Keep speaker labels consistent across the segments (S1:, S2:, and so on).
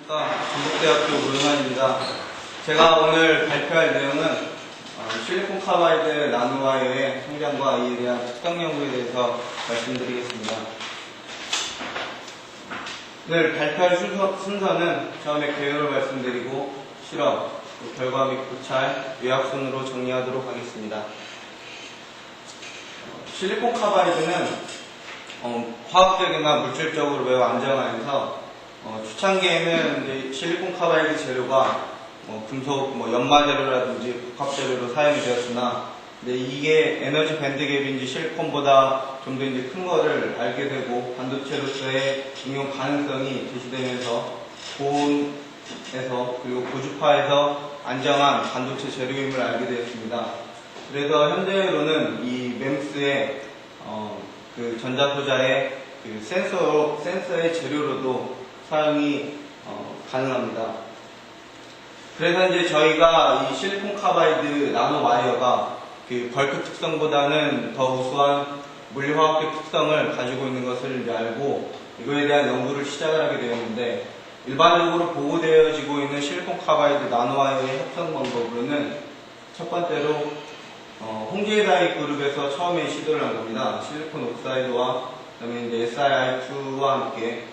S1: 안녕하십니까. 전북대학교 오승환입니다. 제가 오늘 발표할 내용은 실리콘 카바이드 나노와이어의 성장과 이에 대한 특성 연구에 대해서 말씀드리겠습니다. 오늘 발표할 순서는 처음에 개요를 말씀드리고 실험, 결과 및 고찰, 요약 순으로 정리하도록 하겠습니다. 실리콘 카바이드는 화학적이나 물질적으로 매우 안정하여서 초창기에는 이제 실리콘 카바이드 재료가 금속 연마 재료라든지 복합 재료로 사용이 되었으나 이게 에너지 밴드갭인지 실리콘보다 좀 더 이제 큰 거를 알게 되고 반도체로서의 응용 가능성이 제시되면서 고온에서 그리고 고주파에서 안정한 반도체 재료임을 알게 되었습니다. 그래서 현재로는 이 MEMS의 그 전자소자의 그 센서의 재료로도 사용이 가능합니다. 그래서 이제 저희가 이 실리콘 카바이드 나노 와이어가 그 벌크 특성보다는 더 우수한 물리화학적 특성을 가지고 있는 것을 이제 알고 이거에 대한 연구를 시작을 하게 되었는데, 일반적으로 보고되어지고 있는 실리콘 카바이드 나노 와이어의 합성 방법으로는 첫 번째로 홍제다이 그룹에서 처음에 시도를 한 겁니다. 실리콘 옥사이드와 그다음에 이제 SiI2와 함께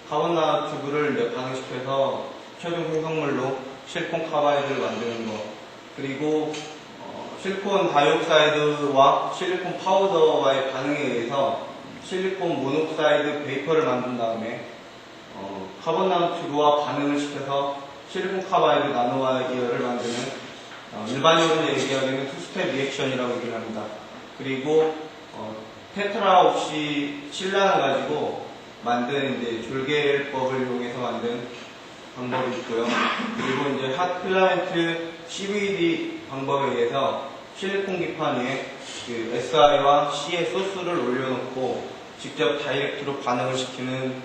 S1: 카본 나노튜브를 이제 반응시켜서 최종 생성물로 실리콘 카바이드를 만드는 것, 그리고 실리콘 다이옥사이드와 실리콘 파우더와의 반응에 의해서 실리콘 모녹사이드 베이퍼를 만든 다음에 카본 나노튜브와 반응을 시켜서 실리콘 카바이드 나노와이어를 만드는 일반적으로 얘기하기에는 투스텝 리액션이라고 얘기를 합니다. 그리고 테트라 없이 실란을 가지고 만든 이제 졸개법을 이용해서 만든 방법이 있고요. 그리고 이제 핫 필라멘트 CVD 방법에 의해서 실리콘 기판 위에 그 SI와 C의 소스를 올려놓고 직접 다이렉트로 반응을 시키는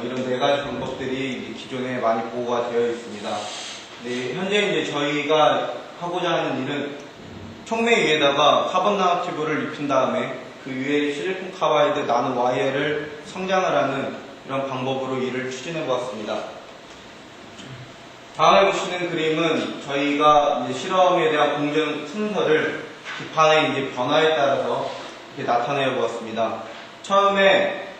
S1: 이런 네 가지 방법들이 기존에 많이 보고가 되어 있습니다. 네, 현재 이제 저희가 하고자 하는 일은 촉매 위에다가 카본 나노튜브를 입힌 다음에 그 위에 실리콘 카바이드 나노 와이어를 성장을 하는 이런 방법으로 일을 추진해 보았습니다. 다음에 보시는 그림은 저희가 이제 실험에 대한 공정 순서를 기판의 이제 변화에 따라서 이렇게 나타내 보았습니다. 처음에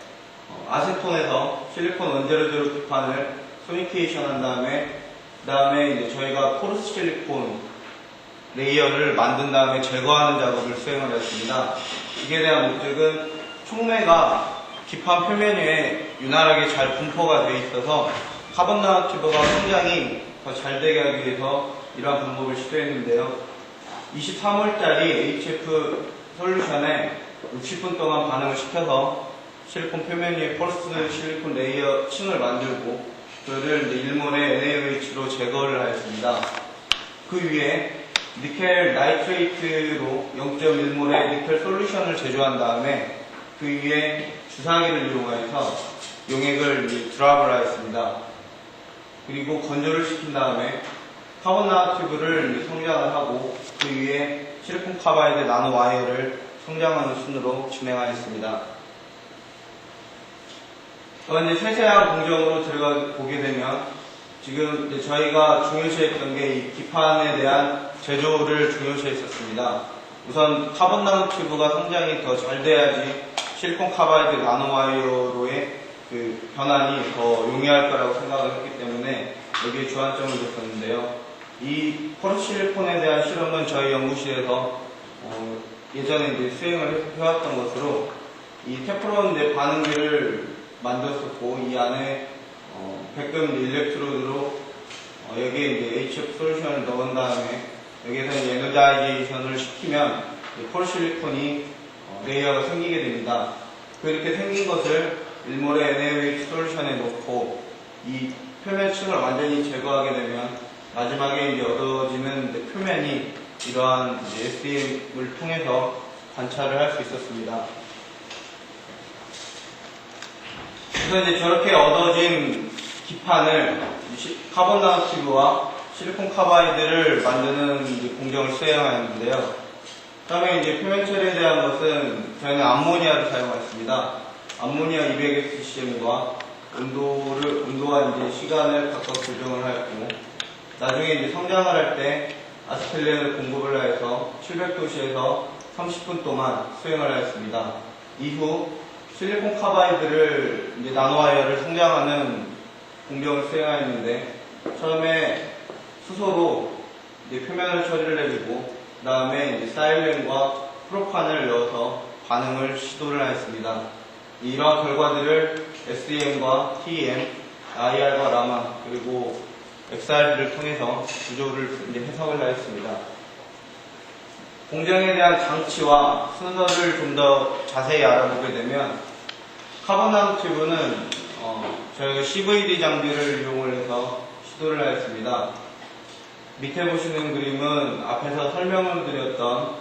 S1: 아세톤에서 실리콘 원재료대로 기판을 소니케이션 한 다음에 그 다음에 이제 저희가 포르스 실리콘 레이어를 만든 다음에 제거하는 작업을 수행을 했습니다. 이에 대한 목적은 촉매가 기판 표면 위에 윤활하게 잘 분포가 되어 있어서 카본 나노튜브가 성장이 더 잘 되게 하기 위해서 이러한 방법을 시도했는데요. 23월짜리 HF 솔루션에 60분 동안 반응을 시켜서 실리콘 표면 위에 펄스 실리콘 레이어 층을 만들고 그를 일몰의 NaOH로 제거를 하였습니다. 그 위에 니켈 나이트레이트로 0.1몰의 니켈 솔루션을 제조한 다음에 그 위에 주사기를 이용하여서 용액을 드랍을 하였습니다. 그리고 건조를 시킨 다음에 카본 나노튜브를 성장을 하고 그 위에 실리콘 카바이드 나노 와이어를 성장하는 순으로 진행하였습니다. 이제 세세한 공정으로 들어가 보게 되면 지금 이제 저희가 중요시했던 게 이 기판에 대한 제조를 중요시했었습니다. 우선 카본 나노튜브가 성장이 더 잘 돼야지 실리콘 카바이드 나노 와이어로의 그 변환이 더 용이할 거라고 생각을 했기 때문에 여기에 주안점을 뒀었는데요. 이 포르실리콘에 대한 실험은 저희 연구실에서 예전에 이제 수행을 해왔던 것으로 이 테프론 이제 반응기를 만들었었고 이 안에 백금 일렉트로드로 여기에 이제 HF 솔루션을 넣은 다음에 여기에서 에너자이제이션을 시키면 포르실리콘이 레이어가 생기게 됩니다. 그렇게 생긴 것을 일몰의 NaOH 솔루션에 넣고 이 표면층을 완전히 제거하게 되면 마지막에 이제 얻어지는 표면이 이러한 SDM을 통해서 관찰을 할 수 있었습니다. 그래서 이제 저렇게 얻어진 기판을 카본 나노튜브와 실리콘 카바이드를 만드는 공정을 수행하였는데요. 그다음에 이제 표면 처리에 대한 것은 저희는 암모니아를 사용했습니다. 암모니아 200SCM과 온도와 이제 시간을 각각 조정을 하였고, 나중에 이제 성장을 할 때 아스펠렌을 공급을 하여서 700도씨에서 30분 동안 수행을 하였습니다. 이후 실리콘 카바이드를 이제 나노와이어를 성장하는 공정을 수행하였는데, 처음에 수소로 이제 표면을 처리를 해주고, 그 다음에 이제 사일렌과 프로판을 넣어서 반응을 시도를 하였습니다. 이러한 결과들을 SEM과 TEM, IR과 라마, 그리고 XRD를 통해서 구조를 이제 해석을 하였습니다. 공정에 대한 장치와 순서를 좀 더 자세히 알아보게 되면, 카본 나노튜브는 저희가 CVD 장비를 이용을 해서 시도를 하였습니다. 밑에 보시는 그림은 앞에서 설명을 드렸던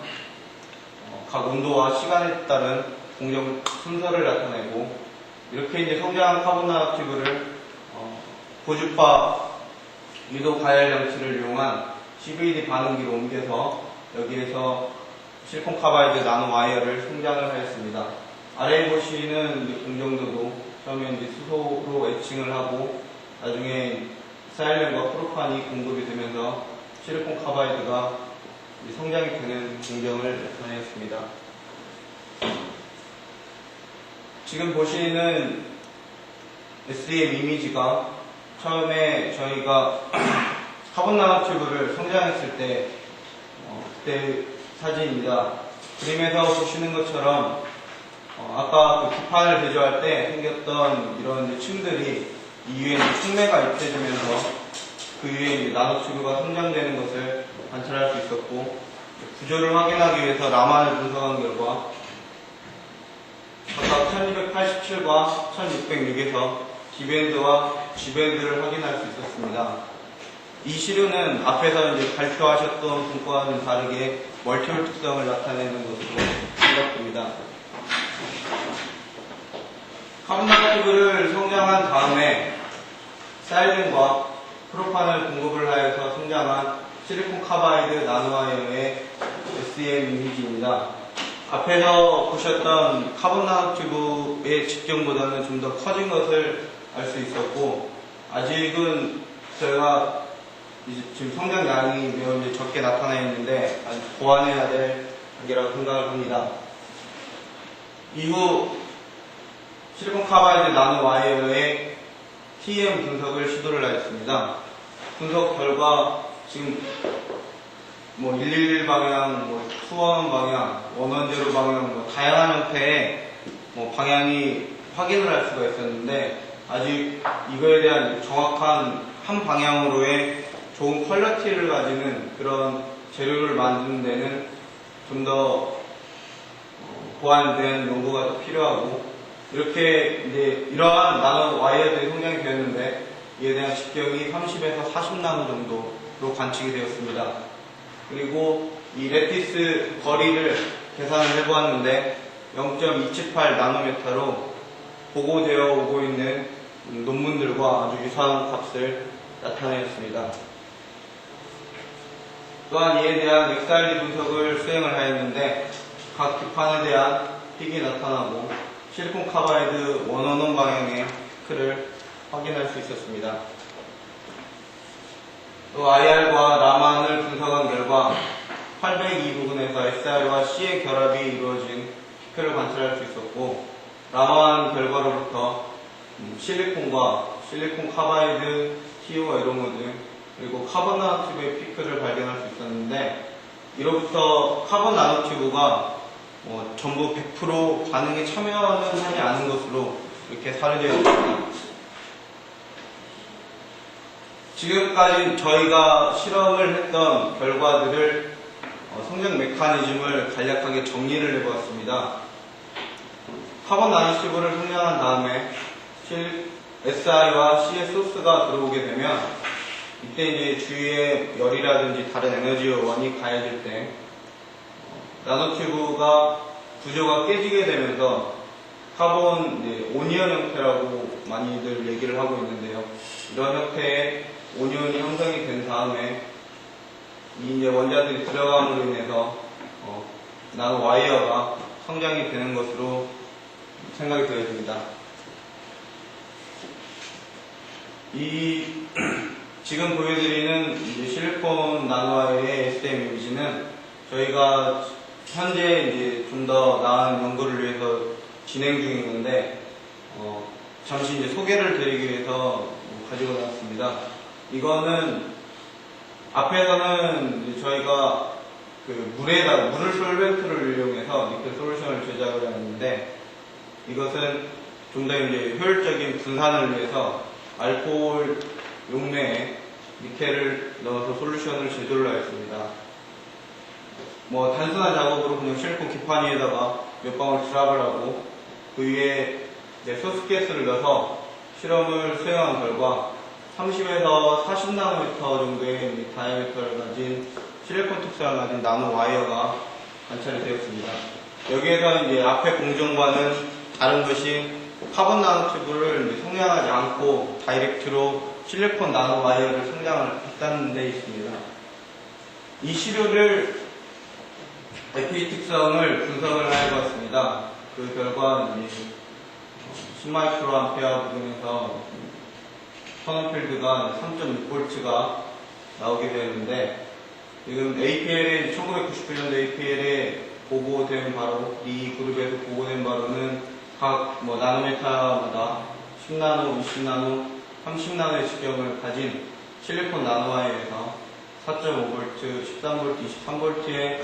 S1: 각 온도와 시간에 따른 공정 순서를 나타내고, 이렇게 이제 성장한 카본 나노튜브를 고주파 유도 가열 장치를 이용한 CVD 반응기로 옮겨서 여기에서 실리콘 카바이드 나노 와이어를 성장을 하였습니다. 아래에 보시는 이제 공정도도 처음에 이제 수소로 애칭을 하고, 나중에 사일렌과 프로판이 공급이 되면서 실리콘 카바이드가 성장이 되는 공정을 나타내었습니다. 지금 보시는 SEM 이미지가 처음에 저희가 카본 나노튜브를 성장했을 때 그때 사진입니다. 그림에서 보시는 것처럼 아까 그 기판을 제조할 때 생겼던 이런 층들이 이후에 층매가 입혀지면서 그 이후에 나노튜브가 성장되는 것을 관찰할 수 있었고, 구조를 확인하기 위해서 라만을 분석한 결과 각각 1287과 1606에서 D밴드와 G밴드를 확인할 수 있었습니다. 이 시료는 앞에서 이제 발표하셨던 분과는 다르게 멀티홀 특성을 나타내는 것으로 생각됩니다. 카본 나노튜브를 성장한 다음에 사일렌과 프로판을 공급을 하여서 성장한 실리콘 카바이드 나노와이어의 SEM 이미지입니다. 앞에서 보셨던 카본 나노튜브의 직경보다는 좀 더 커진 것을 알 수 있었고, 아직은 저희가 이제 지금 성장량이 매우 이제 적게 나타나 있는데 아직 보완해야 될 단계라고 생각을 합니다. 이후 실리콘 카바이드 나노 와이어의 TEM 분석을 시도를 하였습니다. 분석 결과 지금 111 방향, 투원 방향, 원원제로 방향, 다양한 형태의 방향이 확인을 할 수가 있었는데, 아직 이거에 대한 정확한 한 방향으로의 좋은 퀄리티를 가지는 그런 재료를 만드는 데는 좀 더 보완된 연구가 더 필요하고, 이렇게 이제 이러한 나노 와이어들이 성장이 되었는데, 이에 대한 직경이 30에서 40나노 정도로 관측이 되었습니다. 그리고 이 레티스 거리를 계산을 해보았는데 0.278 나노미터로 보고되어 오고 있는 논문들과 아주 유사한 값을 나타내었습니다. 또한 이에 대한 XRD 분석을 수행을 하였는데, 각 기판에 대한 픽이 나타나고 실리콘 카바이드 원원원 방향의 피크를 확인할 수 있었습니다. 또 IR과 라만을 분석한 결과 802 부분에서 SR과 C의 결합이 이루어진 피크를 관찰할 수 있었고, 라만 결과로부터 실리콘과 실리콘 카바이드, TO와 에로모드, 그리고 카본 나노튜브의 피크를 발견할 수 있었는데, 이로부터 카본 나노튜브가 전부 100% 반응에 참여는 하지 않은 것으로 이렇게 사료되어 있습니다. 지금까지 저희가 실험을 했던 결과들을 성장 메커니즘을 간략하게 정리를 해보았습니다. 카본 나노튜브를 성장한 다음에 SI와 C의 소스가 들어오게 되면, 이때 이제 주위에 열이라든지 다른 에너지 요원이 가해질 때 나노튜브가 구조가 깨지게 되면서 카본 오니언 형태라고 많이들 얘기를 하고 있는데요. 이런 형태의 오니언이 형성이 된 다음에 이 이제 원자들이 들어감으로 인해서 나노 와이어가 성장이 되는 것으로 생각이 되어집니다. 지금 보여드리는 이제 실리콘 나노와의 SDM 이미지는 저희가 현재 이제 좀 더 나은 연구를 위해서 진행 중인 건데, 잠시 이제 소개를 드리기 위해서 가지고 나왔습니다. 이거는 앞에서는 이제 저희가 그 물을 솔벤트를 이용해서 니켈 솔루션을 제작을 했는데, 이것은 좀 더 이제 효율적인 분산을 위해서 알코올 용매에 니켈을 넣어서 솔루션을 제조를 하였습니다. 단순한 작업으로 그냥 실리콘 기판 위에다가 몇 방울 드랍을 하고 그 위에 이제 소스가스를 넣어서 실험을 수행한 결과 30에서 40나노미터 정도의 다이아미터를 가진 실리콘 특성을 가진 나노 와이어가 관찰이 되었습니다. 여기에서 이제 앞에 공정과는 다른 것이 카본 나노튜브를 성냥하지 않고 다이렉트로 실리콘 나노 와이어를 성장을 했다는 데 있습니다. 이 시료를 FE 특성을 분석을 해봤습니다. 그 결과 10마이크로암페어 부분에서 터널필드가 3.6V가 나오게 되었는데, 지금 APL에 1999년도 APL에 보고된 바로 이 그룹에서 보고된 바로는 각 나노미터마다 10나노, 20나노, 30나노의 직경을 가진 실리콘 나노와이어에서 4.5V, 13V, 23V의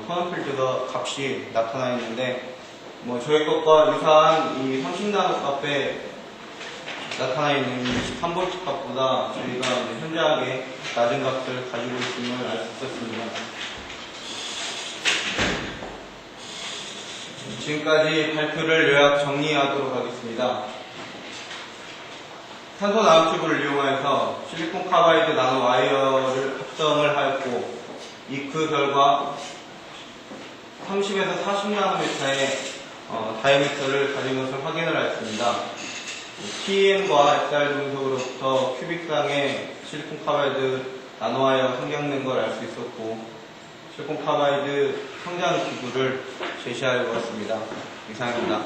S1: 터널필드가 값이 나타나 있는데, 저희 것과 유사한 이 30나노 값에 나타나 있는 23V 값보다 저희가 현저하게 낮은 값을 가지고 있음을 알 수 있었습니다. 지금까지 발표를 요약 정리하도록 하겠습니다. 탄소 나노튜브를 이용해서 실리콘 카바이드 나노 와이어를 합성을 하였고, 그 결과 30에서 40나노미터의 다이아미터를 가진 것을 확인을 하였습니다. TEM과 XR 금속으로부터 큐빅상의 실리콘 카바이드 나노와이어가 성장된 걸 알 수 있었고, 실리콘 카바이드 성장 기구를 제시하여 보았습니다. 이상입니다.